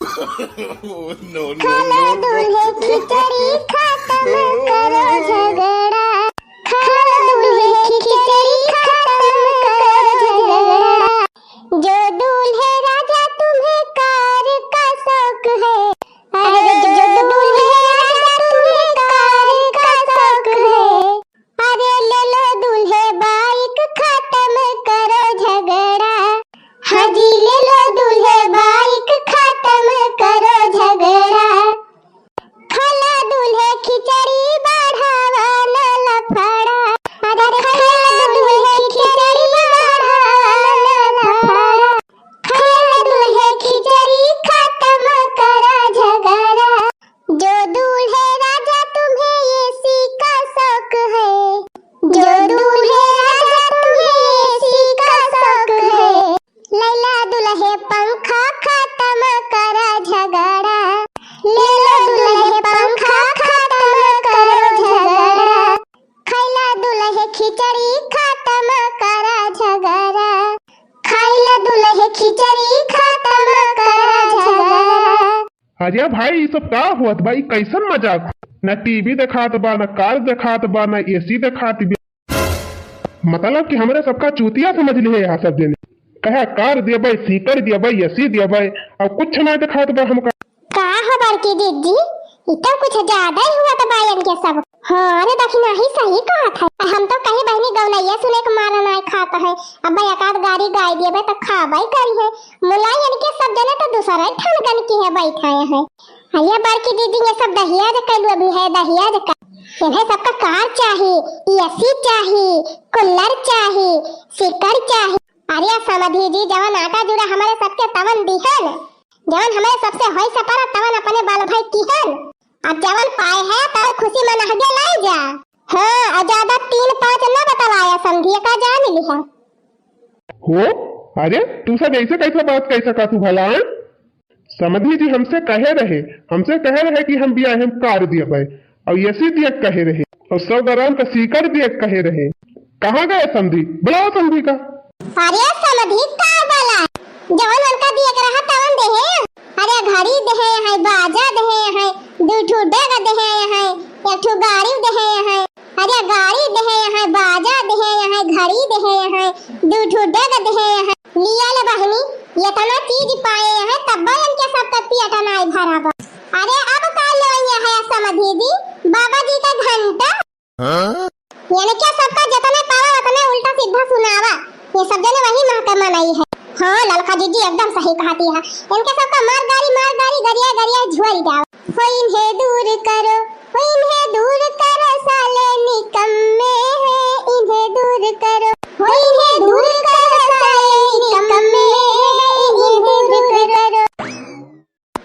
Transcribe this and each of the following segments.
खाला दूल्हे खिचड़ी खत्म करो झगड़ा। खाला दूल्हे खिचड़ी खत्म करो झगड़ा। जो दूल्हे राजा तुम्हें कार का शौक है, अरे जो दूल्हे राजा तुम्हें कार का शौक है, अरे ले लो दूल्हे बाइक खत्म करो झगड़ा। हाँ जी ले लो दूल्हे बाइक खत्म करो झगड़ा। खाला दूल्हे खिचड़ी बढ़ावा न लफड़ा, अरे खाला दूल्हे खिचड़ी बढ़ावा न लफड़ा। खाला दूल्हे खिचड़ी खत्म करो झगड़ा। जो दूल्हे राजा तुम्हें एसी का शौक है, जो दूल्हे राजा तुम्हें एसी का शौक है, लैला दुल्हे पंखा खत्म करा झगड़ा। लैला दुल्हे पंखा खत्म करो झगड़ा। खैला दुल्हे खिचड़ी खत्म करा झगड़ा। खैला दुल्हे खिचड़ी खत्म करा झगड़ा। अरे भाई ये सब का हुआ भाई, कैसन मजाक? न टीवी दिखात बा, न कार दिखात बा, न एसी दिखात बा। मतलब कि हमारे सबका चूतिया समझ लिए यहाँ सब जने। कहा कार दिया भाई, सीकर दिया भाई, एसी दिया भाई, और कुछ ना दिखात बा हमका। का खबर की दीदी, इतना कुछ ज्यादा ही हुआ था बायन के सब। हाँ अरे देखी नहीं सही कहा था। हम तो कहीं बहनी गौनैया सुने के मारा नहीं खाता है। अब भाई एकाध गाड़ी गाय दिए भाई तो खाबाई करी है। मुलायन के सब जने तो दूसरा ही ठनगन की है बैठाए है। ये बड़की दीदी ये सब दहियाज कलू अभी है, दहियाज का इन्हें सबका कार चाहिए, एसी चाहिए, कूलर चाहिए, सीकर चाहिए। अरे समझी जी जवन आटा जुड़ा हमारे सबके तवन दिहन, जवन हमारे सबसे होई सपारा तवन अपने बाल भाई किहन। अब जवन पाए है तो खुशी मनाहगे लाई जा। हाँ और ज्यादा 3-5 न बतलाया समझिए का जान लिहा हो। अरे तू सब ऐसे कैसे बात कह सका तू भला? समझी जी हमसे कहे रहे कि हम बिया हम कार दिया भाई और एसी दिया कहे रहे और 100 ग्राम का सीकर दिया कहे रहे। कहाँ गए समझी? बुलाओ समझी का। अरे समझी का वाला जवन उनका दिया के रहा तवन दे है। अरे घड़ी दे है, बाजा दे है, 2 ठो डेग दे है, 1 ठो गाड़ी दे है। अरे गाड़ी दे है, बाजा दे है, घड़ी दे है, 2 ठो डेग दे है। लिया ले बहनी ये तना चीज पाए है तब इनके सब तक पियटा नहीं भराबा। अरे अब का लो ये है समझी जी बाबा जी का घंटा। यानी क्या सबका जितने पावा उतने उल्टा सीधा सुनावा। ये सब जने वही महकमा नहीं है। हाँ ललका दीदी एकदम सही कहती है। इनके सबका मार गाड़ी गरिया गरिया झुरी जाओ। हो इन्हें दूर करो, हो इन्हें दूर करो साले निकम्मे हैं, इन्हें दूर करो, हो इन्हें दूर करो साले निकम्मे हैं, इन्हें दूर करो।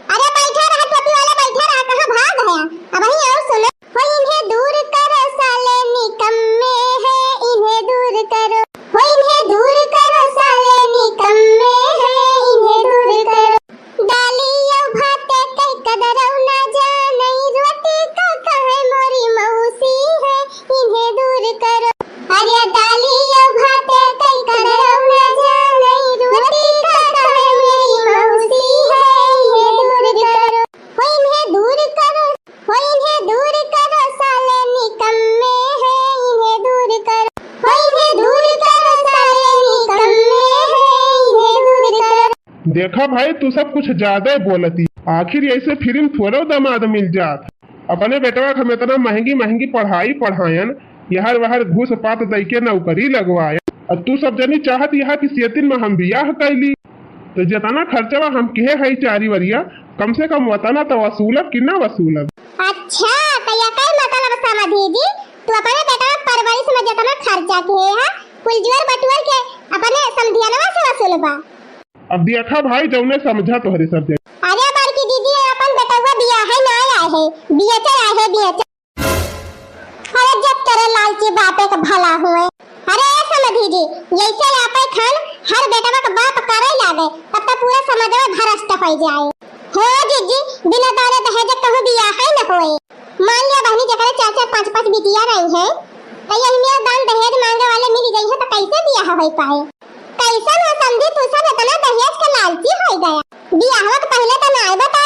अरे बैठा रहा टोपी वाला बैठा रहा, कहाँ भाग गया? अब वही और सुनो। हो इन्हें दूर करो साले निकम्मे हैं, इन्हें दूर करो, हो इन्हें दूर करो साले निकम्मे हैं, इन्हें दूर करो। डालिया भाते कई कदरौ ना जाने, रोटी का कहे मोरी मौसी है, इन्हें दूर करो। अरे डालिया भाते कई कदरौ ना जाने, रोटी का कहे मेरी मौसी है, इन्हें दूर करो, हो इन्हें दूर करो, हो इन्हें दूर करो साले निकम्मे हैं, इन्हें दूर करो, हो इन्हें दूर करो साले निकम्मे हैं, इन्हें दूर करो। देखा भाई तू सब कुछ ज्यादा बोलती। आखिर ऐसे फिल्म थोड़ा दामाद मिल जात। अपने बेटवा हम इतना महंगी पढ़ाई पढ़ायन, यहर वहर घूस पात दई के नौकरी लगवायन, और तू सब जनी चाहत यहाँ की सेतिन में हम बियाह कैली। तो जितना खर्चवा हम किए है 4 वरिया कम से कम वतना तो वसूलब कि ना वसूलब। अच्छा तो ये काय मतलब समझी जी तू अपने बेटा परवरिश में जितना खर्चा किए है कुलजुअर बटुअर के अपने समधियानवा से वसूलबा। अब देखा भाई जौने समझा तोहरे सब जन। अरे बड़की दीदी अपन बेटवा बिया है ना आए है बियाचर आए है बियाचर। अरे जब तेरे लालची बापे का भला हुए। अरे समझी जी जैसे आपे खान हर बेटवा का बाप करे लागे तब तक पूरा समाज में भ्रष्ट हो जाए। हो जीजी बिना दाने दहेज कहूं बिया है न होए। मान लिया बहनी जकरे 4-4 5-5 बिटिया रही है तो ये में दान दहेज मांगे वाले मिल गई है तो कैसे बिया हो पाए? कैसा ना समझी तू सब इतना दहेज का लालची हो गया। बियाह के पहले तो ना बता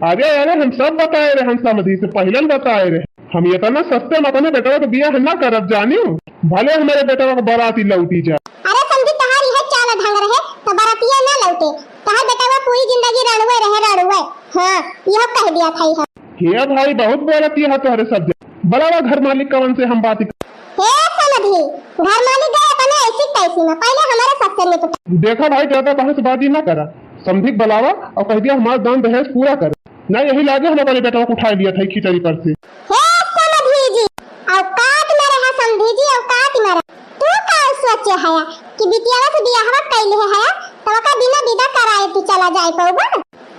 अरे अरे हम सब बताए रहे, हम समझी से पहले बताए रहे। हम ये ना सस्ते में अपने बेटवा के बियाह ना करब जानी, भले हमारे बेटवा को बाराती लौटी जा। अरे समझी तहारी है चाल ढंग रहे तो बारातिया ना लौटे, तहार बेटवा पूरी जिंदगी रणवे रहे रणवे। हाँ यह कह दिया था ही। हे भाई बहुत बोलती है तुम्हारे सब बड़ा घर मालिक कौन से हम बात हे समझी घर मालिक गए अपने ऐसी तैसी में, पहले हमारे सत्तर में तो देखा भाई ज्यादा बहसबाजी ना करा, समझी बलावा और कह दिया हमारा दान दहेज पूरा कर। ना यही लागे हम अपने बेटा को उठा लिया था खिचड़ी पर से। हे समझी जी औकात में रहा, समझी जी औकात में रहा। तू का सोचे है कि बिटियावा से बियाहवा कैले है तो का बिना विदा कराए तू चला जाए पौबा।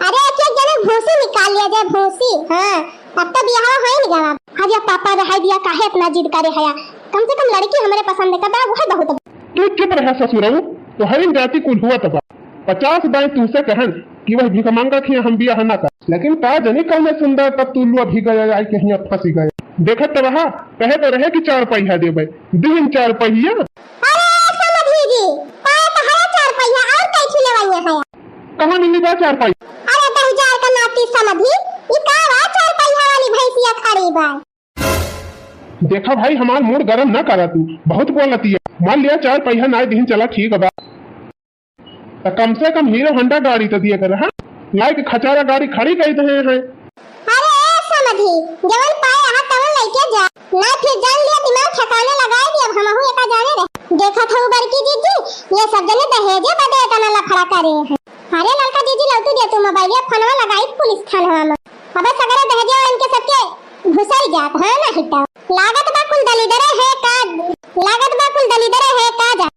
अरे एक एक जने भूसी निकाल लिया जाए भूसी। हां अब तो बियाहवा है नहीं गवा। आज या पापा रहा दिया काहे इतना जिद करे है, कम से कम लड़की हमारे पसंद का वो है बहुत। तू चुप रह ससुरऊ, तो हर जाति कुल हुआ तब 50 बाई तुझसे कहन कि वह भिख मांगा थी हम बियाह ना कर, लेकिन का जनी कल में सुंदर तब तू लुआ भी गया आई कहीं फंसी गए। देखत तो वहां कहे तो रहे कि 4 पहिया देबे, दिन 4 पहिया। अरे समझी जी पाए तो है 4 पहिया और कैसे लेवाइए है? कहां मिली बा 4 पहिया? अरे 10,000 का नाती समझी ये का 4 पहिया वाली भैंसिया खड़ी बा। देखा भाई हमार मूड गरम ना करा, तू बहुत बोलती है। मान लिया 4 पहिया ना दिन चला ठीक बा, तो कम से कम हीरो होंडा गाड़ी तो दिया कर। हाँ लाइक खचारा गाड़ी खड़ी गई है। अरे समझी जवन पाए हां तवन लेके जा ना, फिर जान लिया दिमाग ठिकाने लगाए दिया। अब हमहू एका जाने रे देखा था बड़की जीजी ये सब जने दहेजे बदे तना लफड़ा करे हैं। अरे लड़का जीजी लौटू दे तू मोबाइल फोनवा लगाई पुलिस थाना में। अबे सगरे दहेजे इनके सबके घुसाई जात है ना हिटा। लागत बा कुल दलीदरे है का, लागत बा कुल दलीदरे है का जा।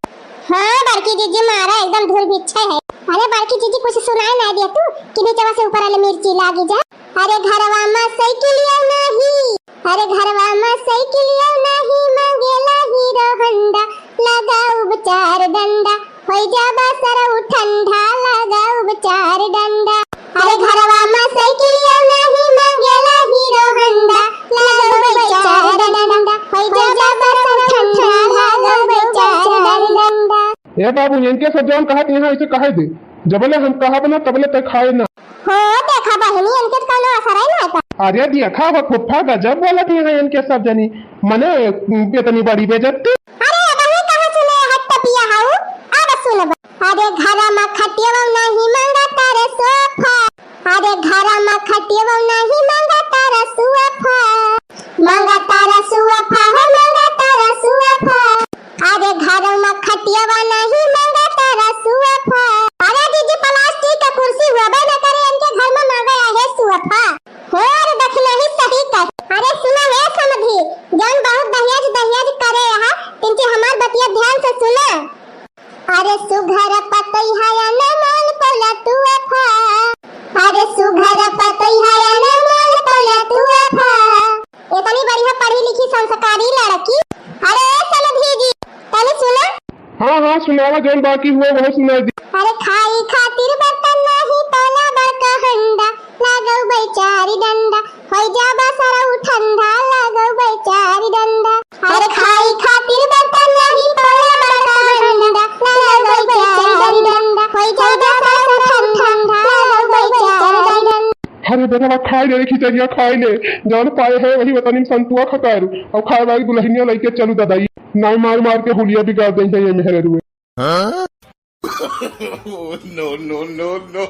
हाँ बड़की जीजी मारा एकदम धूल बिच्छा है। अरे बड़की जीजी कुछ सुनाई ना दिया तू कि नीचवा से ऊपर वाले मिर्ची लागी जा। अरे घरवा में साइकिलिया नहीं, अरे घरवा में साइकिलिया नहीं मांगेला हीरो होंडा, लगाऊ बेचार डंडा होई जाबा सरऊ ठंडा, लगाऊ बेचार डंडा। अरे घरवा में साइकिलिया नहीं मांगेला हीरो होंडा, लगाऊ बेचार डंडा होई जाबा सरऊ ठंडा, लगाऊ बेचार डंडा। ए बाबू इनके सब जान कहा यहाँ ऐसे कहे दे, जबले हम कहा बना तबले तक खाए ना। हो देखा बहनी इनके कोनो असर है ना। अरे देखा वो फुफ्फा गजब बोलती है इनके सब जनी, मने इतनी बड़ी बेइज्जती। अरे बहनी कहां सुने हट पिया हाउ अब सुन। अरे घर में खटियो नहीं मांगा तारे सोफा, अरे घर में खटियो नहीं मांगा तारा सोफा, मांगा तारा सोफा हो मांगा तारा सोफा। अरे घर में खटियो नहीं मांगा तारा सोफा। अरे दीदी प्लास्टिक का कुर्सी हुआ बे न करे इनके घर में मांगा है सोफा। और दखना ही सही कर। अरे सुना है समझी जान बहुत दहेज दहेज करे यहाँ तिनके हमार बतिया ध्यान से सुना। अरे सुघर पतई है न माल पला तू अफा, अरे सुघर पतई है न माल पला तू अफा। इतनी बढ़िया पढ़ी लिखी संस्कारी लड़की। अरे समझी जी तने सुना। हाँ हाँ सुनावा जौन बाकी हुआ वो सुना दी। अरे खाई खातिर बर्तन नहीं तोला बड़का हंडा, लागौ बेचारी डंडा होई जाबा सरऊ ठंडा, लागौ बेचारी डंडा। अरे खाई खातिर बर्तन नहीं तोला बड़का हंडा, लागौ बेचारी डंडा होई जाबा सरऊ ठंडा, लागौ बेचारी डंडा। अरे बेटा खाए ले खिचड़िया खाए ले जौन पाए है वही बतानी संतुआ खकारू और खाए वाली दुल्हनिया लेके चलू दादाई ना मार मार के हुलिया बिगाड़ देंगे ये मेहरे रुए। No, no, no, no.